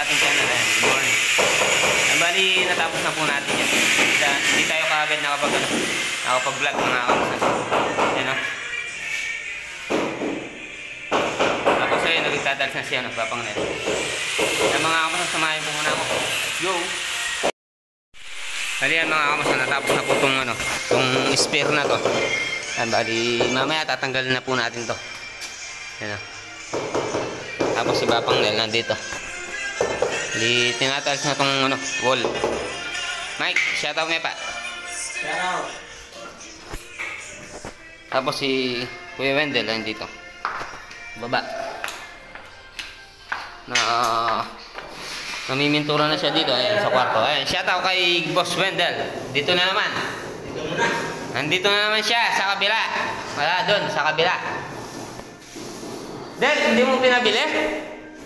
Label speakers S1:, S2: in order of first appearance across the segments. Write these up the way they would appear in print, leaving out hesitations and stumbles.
S1: sa ating channel. Good morning. Bali, natapos na po natin yan. Hindi tayo kaagad nakapag-vlog mga kamusan. Yan o. Tapos ayun, nagtadalas na siya, nagpapangnet. Yan mga kamusan, samahin po muna ako. Let's go! Bali yan mga kamusan, natapos na po itong spare na to. Yan, bali, mamaya tatanggalin na po natin to. Yan o. Tapos si Papang Nel nandito. Di tinatalis na tong wall. Mike, shout out Mepa.
S2: Shout out.
S1: Tapos si Kuya Wendell nandito. Baba. Namimintura na siya dito sa kwarto. Ayan, shout out kay Boss Wendell. Dito na naman.
S2: Dito muna.
S1: Nandito na naman siya sa kabila. Wala doon sa kabila. Del, hindi mo pinabili?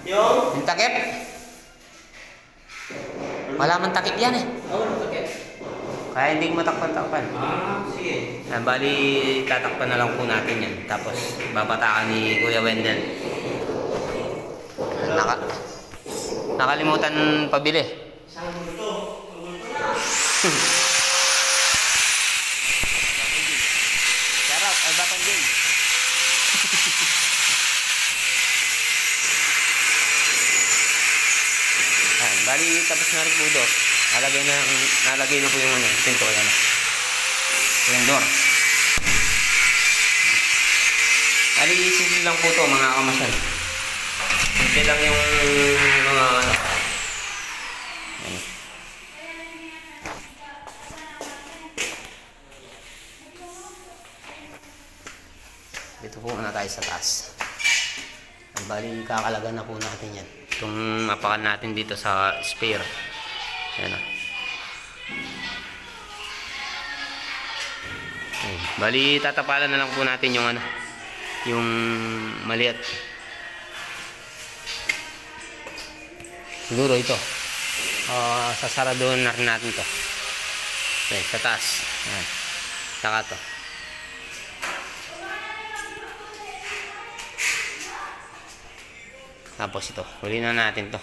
S1: Yung takip? Wala man takip yan eh.
S2: Wala takip.
S1: Kaya hindi ko matakpan-takpan.
S2: Sige.
S1: Yan, bali tatakpan na lang po natin yan. Tapos babatakan ni Kuya Wendell. Nakalimutan pabili.
S2: Isang multo.
S1: Sarap, ay batang din. Bali, tapos na rin po ito. Nalagay na po yung pinto. Yan. Yung door. Bali, simple lang po ito mga kamasan. Simple lang yung mga Yan. Dito po na tayo sa taas. Bali, kakalagan na po natin yan. Itong apakan natin dito sa spare. Ayan o. Bali, tatapalan na lang po natin yung yung maliit. Siguro ito. Sasaradoon na rin natin to. Okay, sa taas. Ayan. Saka to. Tapos ito, huli na natin to.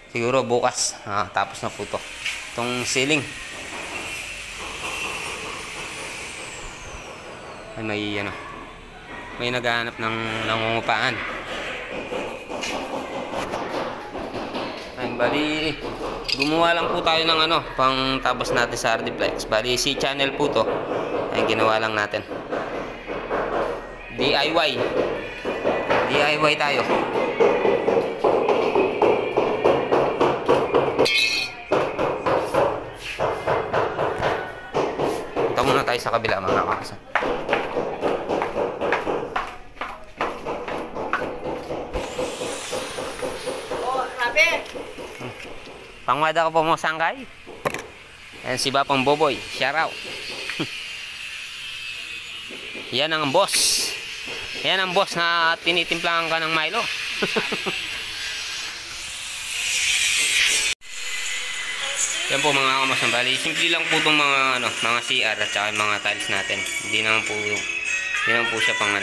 S1: Siguro bukas, tapos na po to. Itong ceiling. Ay, may naghahanap ng nangungupaan. Ay, bali, gumawa lang po tayo ng pang tapos natin sa Ardiplex. Bali, si channel po to. Ay, ginawa lang natin. DIY tayo. Muna tayo sa kabila mga kakasan.
S2: Oh, sabi.
S1: Pangwada ka po mo sanggay. Ayan si Bapang Boboy. Shout out. Yan ang boss. Yan ang boss na tinitimplahan ka ng Milo. Yan po mga kamasan, bali simple lang po itong mga mga CR at saka mga tiles natin. Hindi naman po siya pang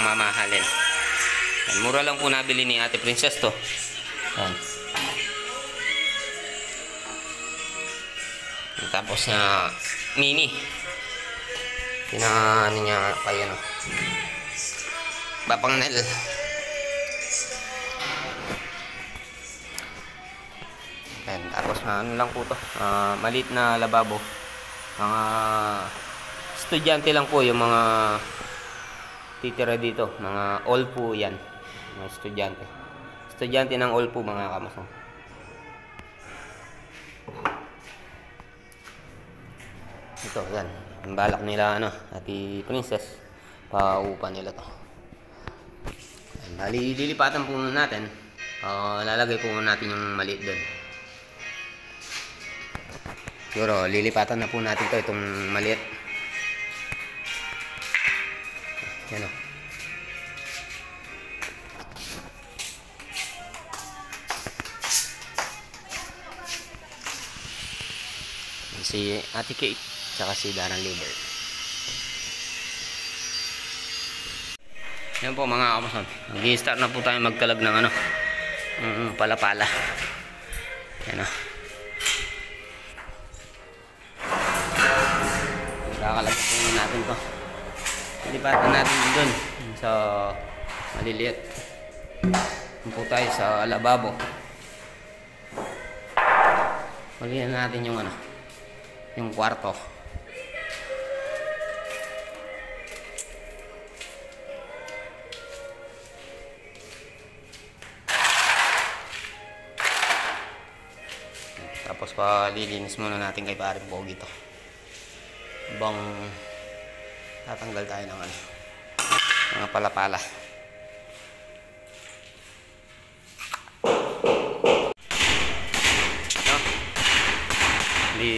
S1: mamahalin. Yan, mura lang po nabili ni Ate Princess to. Yan. Tapos na mini. Pinangano niya kayo Bapang Nel. Ayan, tapos lang po to, maliit na lababo. Mga estudyante lang po yung mga titira dito, mga all po yan, mga estudyante ng all po mga kamasong. Ito yan, ang balak nila Ate Princess, paupa nila to. Ayan, bali lilipatan po natin, lalagay po natin yung maliit doon. Siguro, lilipatan na po natin to itong maliit. Yan o. Si Ate Kate, tsaka si Darren Leader. Yan po mga kamason. Mag-i-start na po tayo magkalag ng palapala. Yan o. Kakalagay po natin to. Lipatan natin dun sa maliliit. Po tayo sa lababo. Malihan natin yung ano, yung kwarto. Tapos palilinis muna natin kay Paring Pogi to. Bang tatanggal tayo ng ano, mga palapala.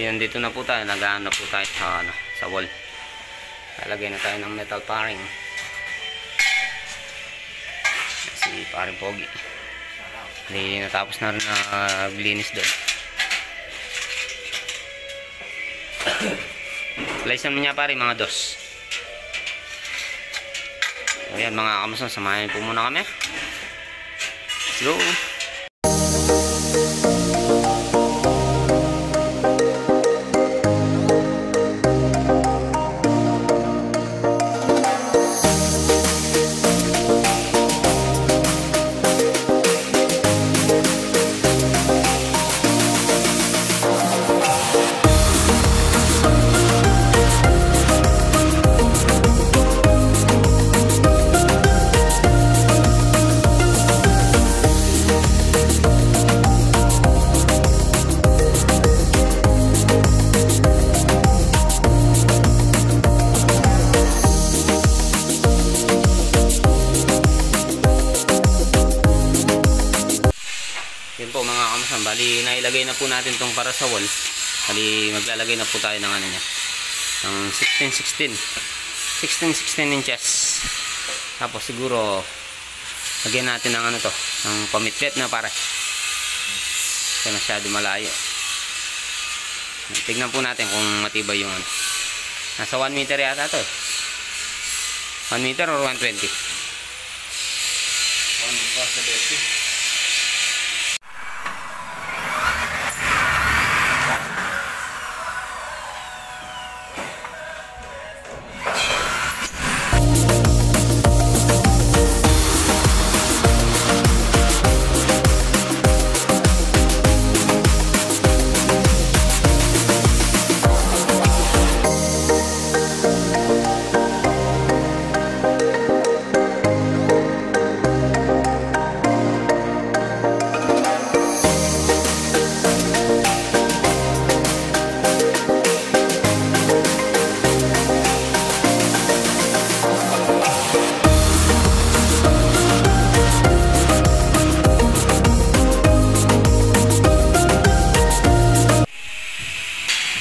S1: Nandito na po tayo, nag-ano po tayo sa, ano, sa wall. Lalagay na tayo ng metal paring. Si Paring Pogi. Hindi natapos na rin na linis doon. Playsan mo niya pare, mga dos. Ayan mga kamusta, samahin po muna kami. Let's go. Yun po mga kamusan, bali nailagay na po natin tong para sa wall. Bali maglalagay na po tayo ng ano niya, ng 16 inches. Tapos siguro lagyan natin ng ano to, ng pamitlet na pare. Kasi masyado malayo. Tignan po natin kung matibay yung ano. Nasa 1 meter yata to eh. 1 meter or 120? 1 meter.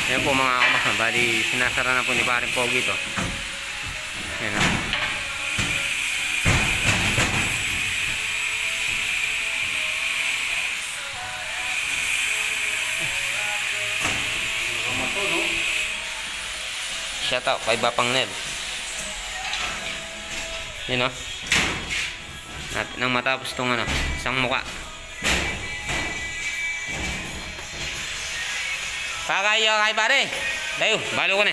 S1: Ayan po mga kamusta, bali sinasara na po ni Paring Pogi to. Ayan na. Shout out kay Bapang Ned. Yun o. At nang matapos itong ano, isang muka. Kakayo kay pare. Dayo, balo ko na.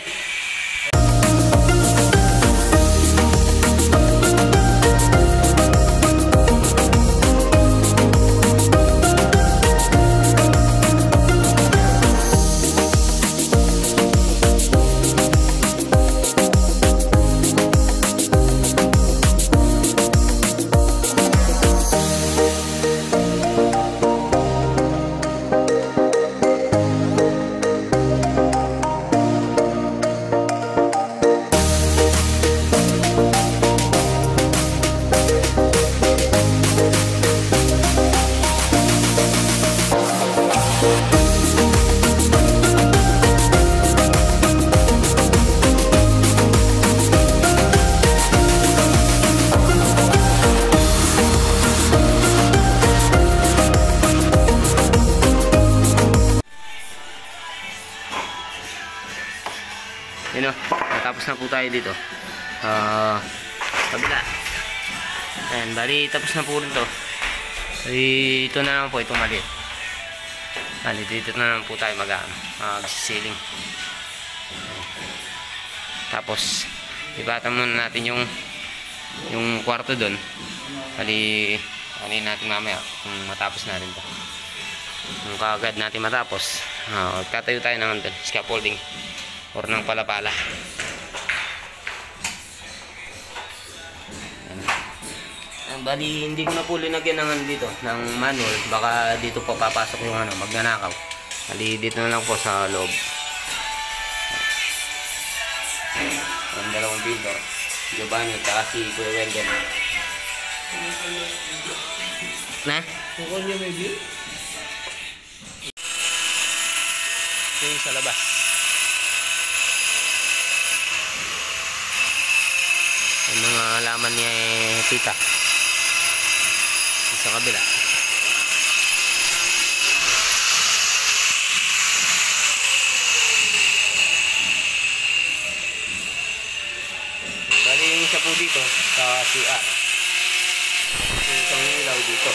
S1: Yun o, natapos na po tayo dito. Kabila. Ayan, bali tapos na po rin to. Ito na naman po, itong maliit. Bali, dito na lang po tayo mag-ceiling. Tapos, ibatan muna natin yung kwarto doon. Bali, natin mamaya kung matapos natin to. Kung kaagad natin matapos, tatayo tayo ng scaffolding or ng pala-pala. Bali, hindi ko na po linagyan ng dito ng manual, baka dito po papasok yung magnanakaw. Bali, dito na lang po sa loob. Ang dalawang builder, Giovanni at si Kuya Wendel. Na?
S2: Kukul niya may bill?
S1: Ito yung sa labas. Yung mga laman niya tita. Sa kabila. Bali yung isa po dito sa CR. Yung isang ilaw dito.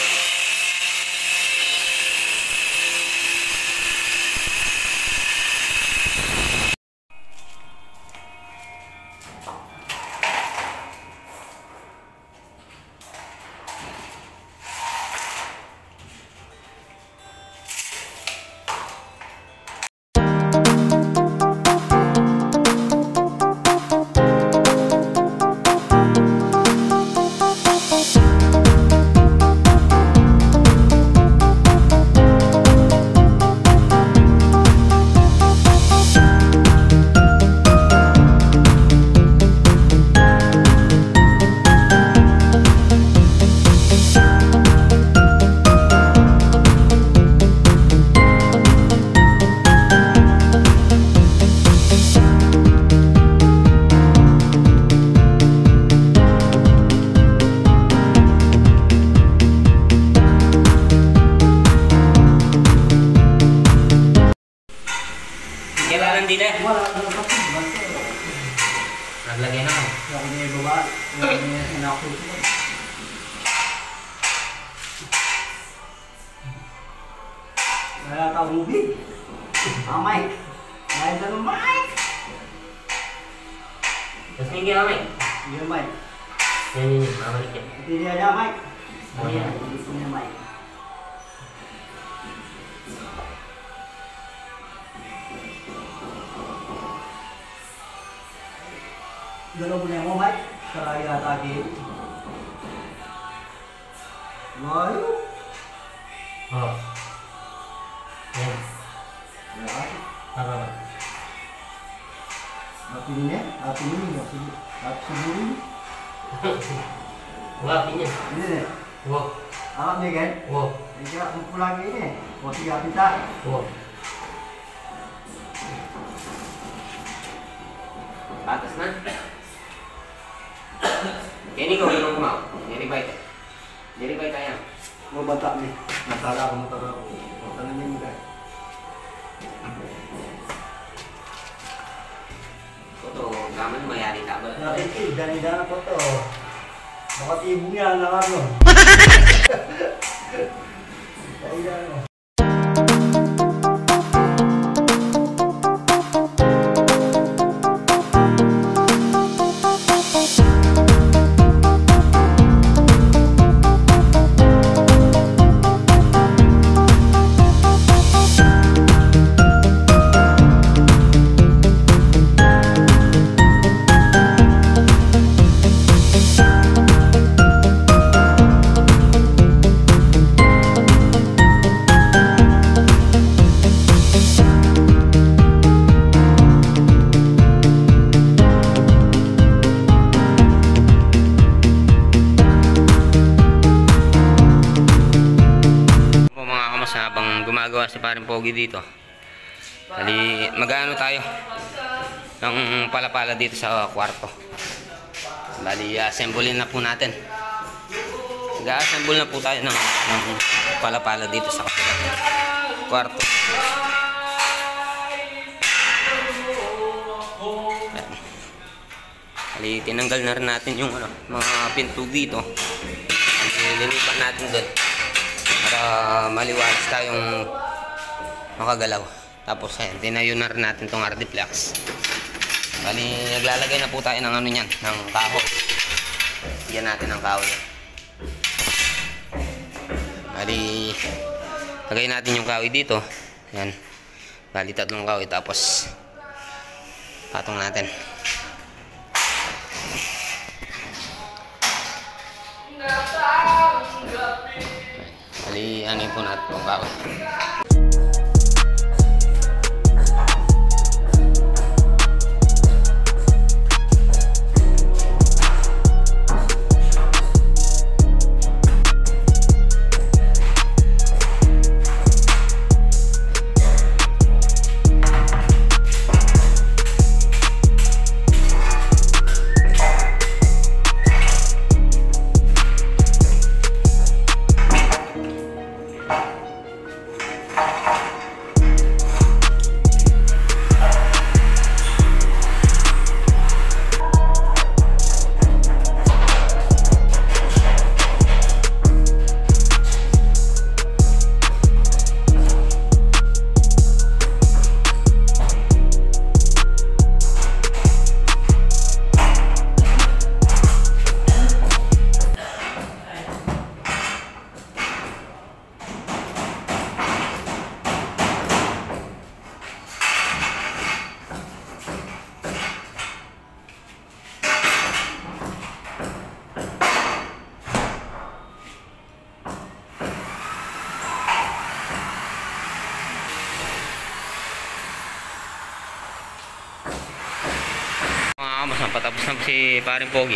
S1: Kailangan din eh.
S2: Wala ka ng kapit.
S1: Naglagay na ako.
S2: Wala niya yung baba. Wala niya yung inakot. Wala ka ubig. Mike. Wala ka ng Mike.
S1: Tapos may gina, Mike.
S2: Yan, Mike.
S1: Yan. Mamalik yan.
S2: Hindi niya niya, Mike.
S1: Oh, yan.
S2: Hindi niya, Mike. Dalawa mo na mo, Mike. Karaya tagi. Layo.
S1: Oh. Yan.
S2: Ya.
S1: Apa?
S2: Api ini, api ini, api ini.
S1: Wah, pinya.
S2: Ini nih.
S1: Wah.
S2: Alat nih kan?
S1: Wah.
S2: Ini kumpul lagi ini. Mau 3 pita.
S1: Wah. Batas na. Ini kau yang mau. Jadi baik. Jadi baik ayam.
S2: Mau batak nih. Natara kamu taruh. Mau tanahnya mudah.
S1: Foto gaman mayari tak ber.
S2: Nah itu dari dana foto. Dapat ibunya anak ano. Dari dana.
S1: Habang gumagawa si Paring Pogi dito, bali mag-ano tayo ng pala-pala dito sa kwarto. Bali assemblein na po natin. Mag-assemble na po tayo ng pala-pala dito sa kwarto. Bali tinanggal na rin natin yung mga pinto dito. Lilipat natin doon para maliwalas tayong makagalaw. Tapos ayan, tinayo na rin natin tong Ardiplex. Bali, naglalagay na po tayo ng ano niyan, ng kahoy. Bigyan natin ng kahoy. Bali, lagay natin yung kahoy dito. Ayan. Bali, 3 kahoy. Tapos, patong natin. Bali, ano po natin itong kahoy. Patapos na si paring Pogi.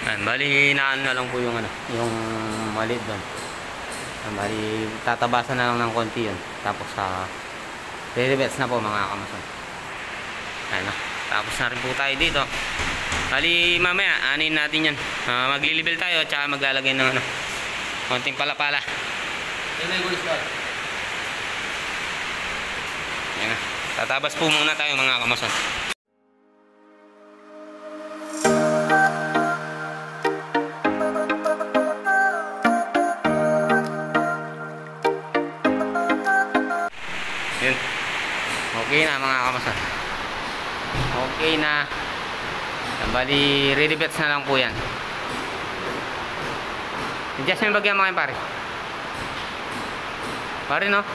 S1: Ayan, bali naan na lang po yung ano, yung maliit doon. Ayan, bali tatabasan na lang ng konti yun. Tapos re-rivets na po mga kamason. Ayan na. Tapos na rin po tayo dito. Bali mamaya anin natin yan. Maglilibel tayo at saka maglalagay ng ano, konting palapala. Ayan na. Tatabas po muna tayo mga kamason. Yun. Okay na mga kamason. Okay na. Bali, re-rivets na lang po yan. Adjust mo yung bagyan mga pare. Pare no?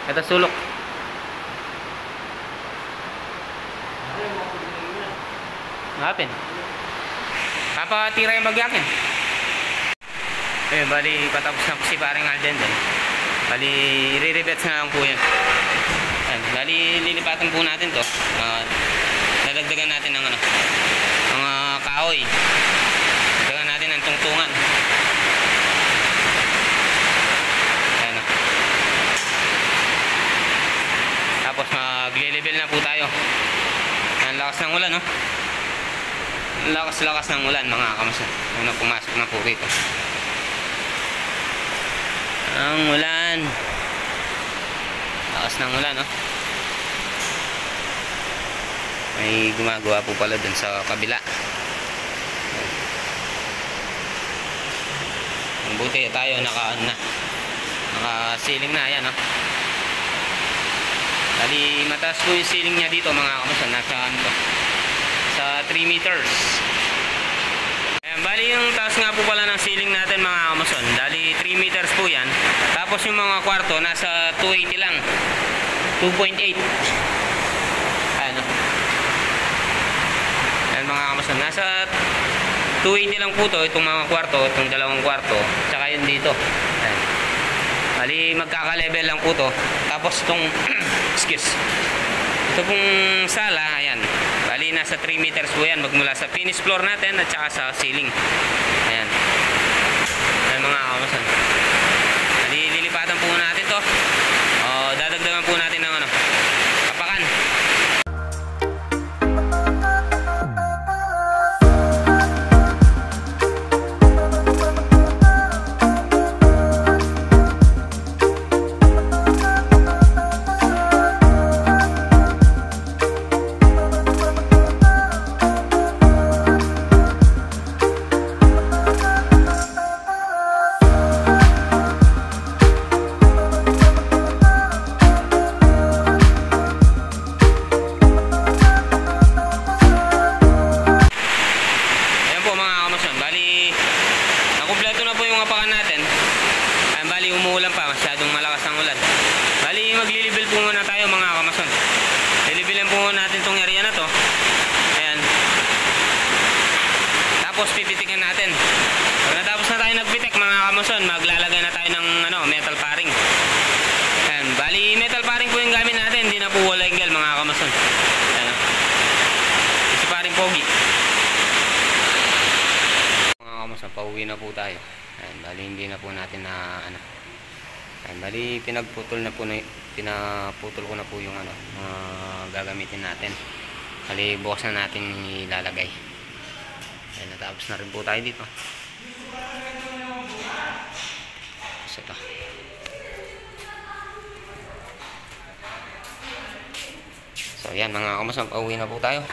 S1: Ito sulok. Ngapin. Papatira yung bagyakin. Ayun, bali patapos na po si paring Alden din. Bali, re-rivets na lang po yan. Ayan, bali, lilipatan po natin to. Dadagdagan natin ng ano, mga kahoy. Dadagdagan natin ng tungtungan. Ayan. Tapos magle-level na po tayo. Ang lakas ng ulan, no? Lakas-lakas ng ulan, mga kamason. Ano, pumasok na po rito. Ang ulan. Lakas ng ulan, no? May gumagawa po pala dun sa kabila. Ang buti tayo naka-ceiling na, yan, no? Dali, mataas po yung ceiling niya dito, mga kamason. Nasa ano to? Sa 3 meters. Ayan, bali yung taas nga po pala ng ceiling natin, mga kamason. Dali 3 meters po yan. Tapos yung mga kwarto nasa 280 lang. 2.8. Ayan, ayan mga kamason. Nasa 280 lang po to. Itong mga kwarto, itong dalawang kwarto. Tsaka yun dito. Ayan. Bali magkaka-level lang po to. Tapos itong excuse. Ito pong sala, ayan. Bali nasa 3 meters po yan. Magmula sa finish floor natin at saka sa ceiling. Ayan. Ayan mga kamason. Bali lilipatan po natin to. Dadagdagan po natin ng ano, kapakan. Tapos pipitikan natin. Pag natapos na tayo nagpitik mga kamuson, maglalagay na tayo ng metal paring. Ayan, bali metal paring po yung gamit natin, hindi na po wall angle mga kamuson. Ayan, si paring pogi. Mga kamuson, pauwi na po tayo. Ayan, bali hindi na po natin na Ayan, bali pinaputol ko na po yung gagamitin natin. Bali bukas na natin ilalagay. Ayan, natapos na rin po tayo dito. So, ito. So, ayan mga kamuson, pauwi na po tayo.